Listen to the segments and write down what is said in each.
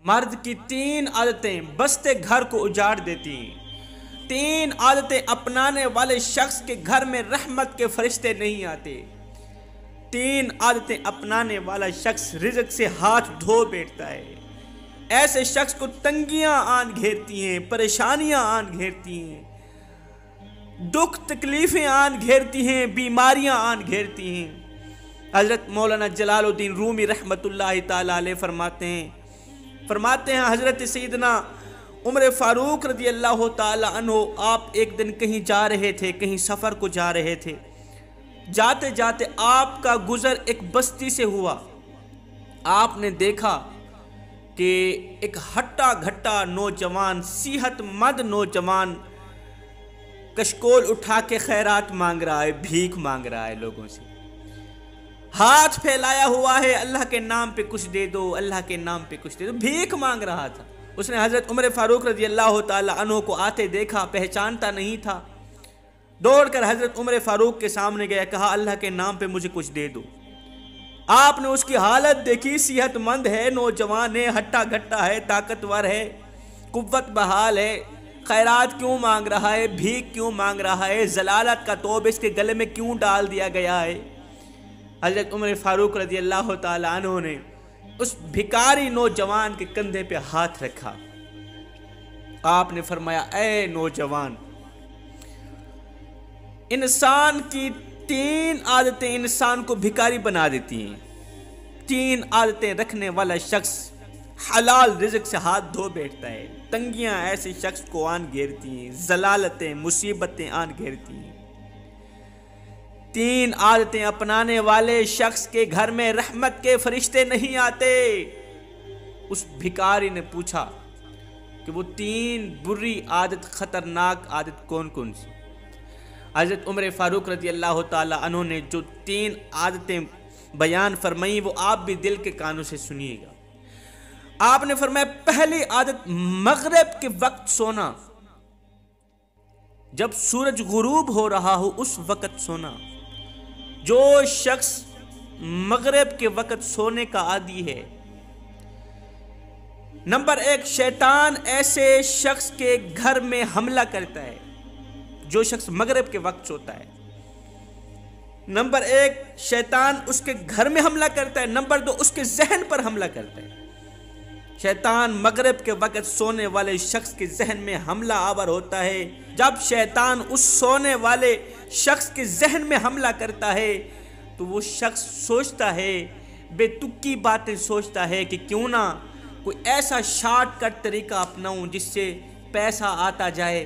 مرد کی 3 عادتیں بستے گھر کو اجاڑ دیتی ہیں۔ 3 عادتیں اپنانے والے شخص کے گھر میں رحمت کے فرشتے نہیں آتے۔ 3 عادتیں اپنانے والا شخص رزق سے ہاتھ دھو بیٹھتا ہے۔ ایسے شخص کو تنگیاں آن گھیرتی ہیں، پریشانیاں آن گھیرتی ہیں، دکھ تکلیفیں آن گھیرتی ہیں، بیماریاں آن گھیرتی ہیں۔ حضرت مولانا جلال الدین رومی رحمت اللہ تعالیٰ علیہ فرماتے ہیں حضرت سیدنا عمر فاروق رضی اللہ تعالیٰ عنہ آپ ایک دن کہیں جا رہے تھے، کہیں سفر کو جا رہے تھے، جاتے جاتے آپ کا گزر ایک بستی سے ہوا۔ آپ نے دیکھا کہ ایک ہٹا گھٹا نوجوان، صحت مند نوجوان کشکول اٹھا کے خیرات مانگ رہا ہے، بھیک مانگ رہا ہے لوگوں سے، ہاتھ پھیلایا ہوا ہے، اللہ کے نام پہ کچھ دے دو، اللہ کے نام پہ کچھ دے دو، بھیک مانگ رہا تھا۔ اس نے حضرت عمر فاروق رضی اللہ تعالی عنہ کو آتے دیکھا، پہچانتا نہیں تھا، دوڑ کر حضرت عمر فاروق کے سامنے گیا، کہا اللہ کے نام پہ مجھے کچھ دے دو۔ آپ نے اس کی حالت دیکھی، صحت مند ہے، نوجوان ہے، ہٹا گھٹا ہے، طاقتور ہے، قوت بحال ہے، خیرات کیوں مانگ رہا ہے، بھیک کیوں مانگ رہا ہے، ضلالت کا توب اس کے گلے میں کیوں ڈال دیا گیا ہے؟ حضرت عمر فاروق رضی اللہ تعالیٰ عنہ نے اس بھکاری نوجوان کے کندھے پہ ہاتھ رکھا۔ آپ نے فرمایا، اے نوجوان، انسان کی 3 عادتیں انسان کو بھکاری بنا دیتی ہیں۔ 3 عادتیں رکھنے والا شخص حلال رزق سے ہاتھ دھو بیٹھتا ہے۔ تنگیاں ایسے شخص کو آن گھیرتی ہیں، ضلالتیں، مصیبتیں آن گھیرتی ہیں۔ 3 عادتیں اپنانے والے شخص کے گھر میں رحمت کے فرشتے نہیں آتے۔ اس بھکاری نے پوچھا کہ وہ 3 بری عادت، خطرناک عادت کون کون سی؟ حضرت عمر فاروق رضی اللہ تعالیٰ عنہ نے جو 3 عادتیں بیان فرمائیں وہ آپ بھی دل کے کانوں سے سنیے گا۔ آپ نے فرمایا، پہلی عادت مغرب کے وقت سونا، جب سورج غروب ہو رہا ہو اس وقت سونا۔ جو شخص مغرب کے وقت سونے کا عادی ہے، نمبر 1، شیطان ایسے شخص کے گھر میں حملہ کرتا ہے جو شخص مغرب کے وقت سوتا ہے۔ نمبر 1، شیطان اس کے گھر میں حملہ کرتا ہے۔ نمبر 2، اس کے ذہن پر حملہ کرتا ہے۔ شیطان مغرب کے وقت سونے والے شخص کے ذہن میں حملہ آور ہوتا ہے۔ جب شیطان اس سونے والے شخص کے ذہن میں حملہ کرتا ہے تو وہ شخص سوچتا ہے، بے تکی باتیں سوچتا ہے کہ کیوں نہ کوئی ایسا شارٹ کٹ طریقہ اپناؤں جس سے پیسہ آتا جائے،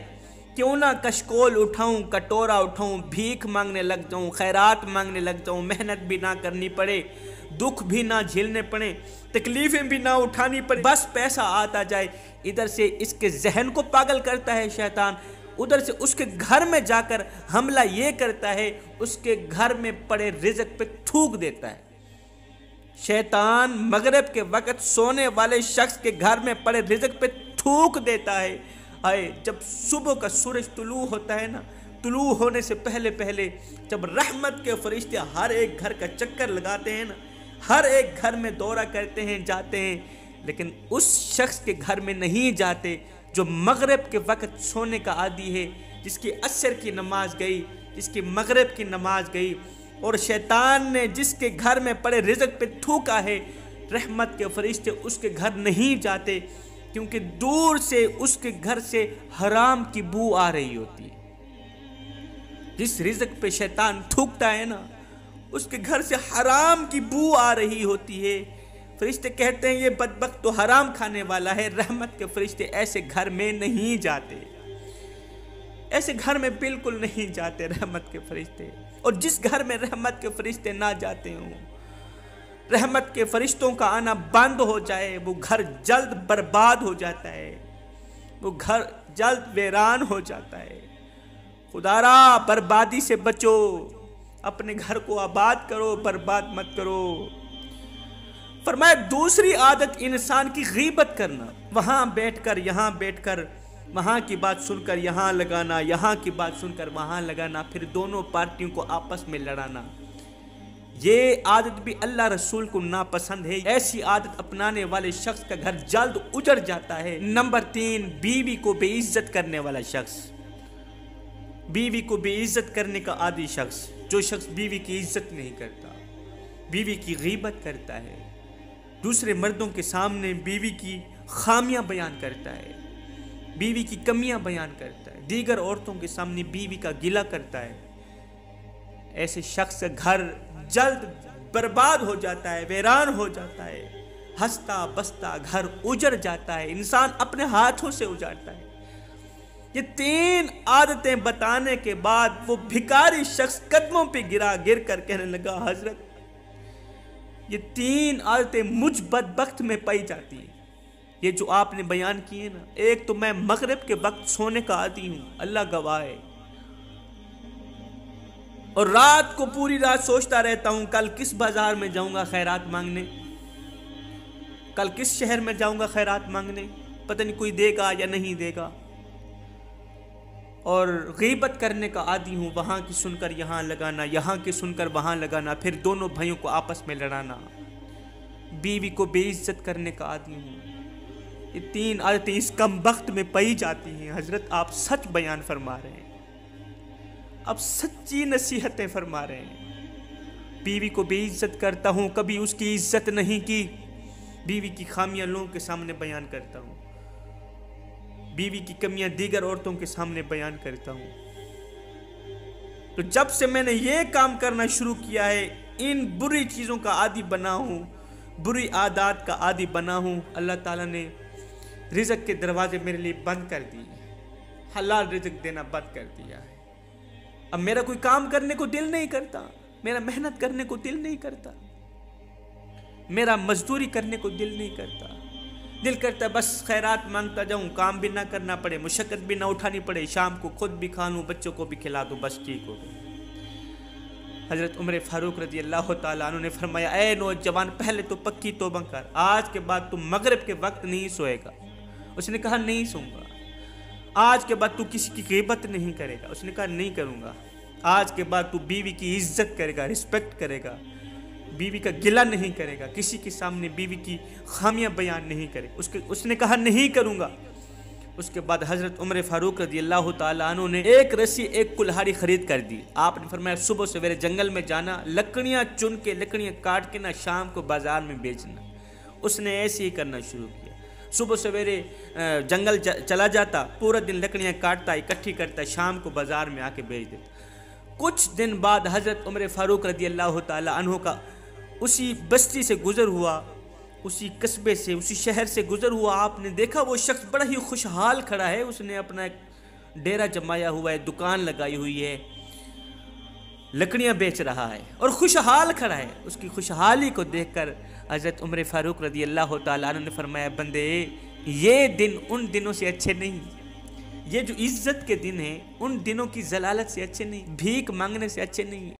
کیوں نہ کشکول اٹھاؤں، کٹورا اٹھاؤں، بھیک مانگنے لگ جاؤں، خیرات مانگنے لگ جاؤں، محنت بھی نہ کرنی پڑے، دکھ بھی نہ جھیلنے پڑے، تکلیفیں بھی نہ اٹھانی پڑے، بس پیسہ آتا جائے۔ ادھر سے اس کے ذہن کو پاگل کرتا ہے شیطان، ادھر سے اس کے گھر میں جا کر حملہ یہ کرتا ہے، اس کے گھر میں پڑے رزق پہ تھوک دیتا ہے۔ شیطان مغرب کے وقت سونے والے شخص کے گھر میں پڑے رزق پہ تھوک دیتا ہے۔ جب صبح کا سورج طلوع ہوتا ہے نا، طلوع ہونے سے پہلے جب رحمت کے فرشتے ہر ایک گھر کا چکر لگاتے ہیں نا، ہر ایک گھر میں دورہ کرتے ہیں، جاتے ہیں، لیکن اس شخص کے گھر میں نہیں جاتے جو مغرب کے وقت سونے کا عادی ہے، جس کی عصر کی نماز گئی، جس کی مغرب کی نماز گئی، اور شیطان نے جس کے گھر میں پڑے رزق پہ تھوکا ہے، رحمت کے فرشتے اس کے گھر نہیں جاتے، کیونکہ دور سے اس کے گھر سے حرام کی بو آ رہی ہوتی ہے۔ جس رزق پہ شیطان تھوکتا ہے نا، اس کے گھر سے حرام کی بو آ رہی ہوتی ہے۔ فرشتے کہتے ہیں یہ بدبخت تو حرام کھانے والا ہے۔ رحمت کے فرشتے ایسے گھر میں نہیں جاتے، ایسے گھر میں بالکل نہیں جاتے رحمت کے فرشتے۔ اور جس گھر میں رحمت کے فرشتے نہ جاتے ہوں، رحمت کے فرشتوں کا آنا بند ہو جائے، وہ گھر جلد برباد ہو جاتا ہے، وہ گھر جلد ویران ہو جاتا ہے۔ خدا را بربادی سے بچو، اپنے گھر کو آباد کرو، برباد مت کرو۔ فرمایا دوسری عادت انسان کی غیبت کرنا، وہاں بیٹھ کر یہاں بیٹھ کر وہاں کی بات سن کر یہاں لگانا، یہاں کی بات سن کر وہاں لگانا، پھر دونوں پارٹیوں کو آپس میں لڑانا۔ یہ عادت بھی اللہ رسول کو ناپسند ہے، ایسی عادت اپنانے والے شخص کا گھر جلد اجڑ جاتا ہے۔ نمبر 3، بیوی کو بے عزت کرنے والا شخص، بیوی کو بے عزت کرنے کا عادی شخص، جو شخص بیوی کی عزت نہیں کرتا، بیوی کی غیبت کرتا ہے، دوسرے مردوں کے سامنے بیوی کی خامیاں بیان کرتا ہے، بیوی کی کمیاں بیان کرتا ہے، دیگر عورتوں کے سامنے بیوی کا گلہ کرتا ہے، ایسے شخص کا گھر جلد برباد ہو جاتا ہے، ویران ہو جاتا ہے، ہنستا بستا گھر اجڑ جاتا ہے، انسان اپنے ہاتھوں سے اجاڑتا ہے۔ یہ 3 عادتیں بتانے کے بعد وہ بھکاری شخص قدموں پہ گر کر کہنے لگا، حضرت یہ 3 عادتیں مجھ بدبخت میں پائی جاتی ہیں، یہ جو آپ نے بیان کیے نا۔ ایک تو میں مغرب کے وقت سونے کا عادی ہوں، اللہ گواہ ہے، اور رات کو پوری رات سوچتا رہتا ہوں کل کس بازار میں جاؤں گا خیرات مانگنے، کل کس شہر میں جاؤں گا خیرات مانگنے، پتہ نہیں کوئی دے گا یا نہیں دے گا۔ اور غیبت کرنے کا عادی ہوں، وہاں کی سن کر یہاں لگانا، یہاں کی سن کر وہاں لگانا، پھر دونوں بھائیوں کو آپس میں لڑانا۔ بیوی کو بے عزت کرنے کا عادی ہوں۔ یہ 3 عادتیں اس کم بخت میں پائی جاتی ہیں۔ حضرت آپ سچ بیان فرما رہے ہیں، آپ سچی نصیحتیں فرما رہے ہیں۔ بیوی کو بے عزت کرتا ہوں، کبھی اس کی عزت نہیں کی، بیوی کی خامیاں لوگوں کے سامنے بیان کرتا ہوں، بیوی کی کمیاں دیگر عورتوں کے سامنے بیان کرتا ہوں۔ تو جب سے میں نے یہ کام کرنا شروع کیا ہے، ان بری چیزوں کا عادی بنا ہوں، بری عادات کا عادی بنا ہوں، اللہ تعالیٰ نے رزق کے دروازے میرے لیے بند کر دیے، حلال رزق دینا بند کر دیا ہے۔ اب میرا کوئی کام کرنے کو دل نہیں کرتا، میرا محنت کرنے کو دل نہیں کرتا، میرا مزدوری کرنے کو دل نہیں کرتا، دل کرتا ہے بس خیرات مانگتا جاؤں، کام بھی نہ کرنا پڑے، مشقت بھی نہ اٹھانی پڑے، شام کو خود بھی کھا لوں، بچوں کو بھی کھلا دوں، بس ٹھیک ہو گئی۔ حضرت عمر فاروق رضی اللہ تعالیٰ عنہ نے فرمایا، اے نوجوان، پہلے تو پکی توبہ کر، آج کے بعد تو مغرب کے وقت نہیں سوئے گا۔ اس نے کہا نہیں سوں گا۔ آج کے بعد تو کسی کی غیبت نہیں کرے گا۔ اس نے کہا نہیں کروں گا۔ آج کے بعد تو بیوی کی عزت کرے گا، رسپیکٹ کرے گا، بیوی کا گلہ نہیں کرے گا، کسی کے سامنے بیوی کی خامیاں بیان نہیں کرے۔ اس نے کہا نہیں کروں گا۔ اس کے بعد حضرت عمر فاروق رضی اللہ تعالیٰ عنہ نے ایک رسی، ایک کلہاڑی خرید کر دی۔ آپ نے فرمایا صبح سویرے جنگل میں جانا، لکڑیاں چن کے، لکڑیاں کاٹ کے نہ شام کو بازار میں بیچنا۔ اس نے ایسے ہی کرنا شروع کیا، صبح سویرے جنگل چلا جاتا، پورا دن لکڑیاں کاٹتا، اکٹھی کرتا، شام کو بازار میں آ کے بیچ دیتا۔ کچھ دن بعد حضرت عمر فاروق رضی اللہ تعالیٰ عنہ کا اسی بستی سے گزر ہوا، اسی قصبے سے، اسی شہر سے گزر ہوا۔ آپ نے دیکھا وہ شخص بڑا ہی خوشحال کھڑا ہے، اس نے اپنا ایک ڈیرا جمایا ہوا ہے، دکان لگائی ہوئی ہے، لکڑیاں بیچ رہا ہے اور خوشحال کھڑا ہے۔ اس کی خوشحالی کو دیکھ کر حضرت عمر فاروق رضی اللہ تعالیٰ عنہ نے فرمایا، بندے یہ دن ان دنوں سے اچھے نہیں، یہ جو عزت کے دن ہیں ان دنوں کی ضلالت سے اچھے نہیں، بھیک مانگنے سے اچھے نہیں۔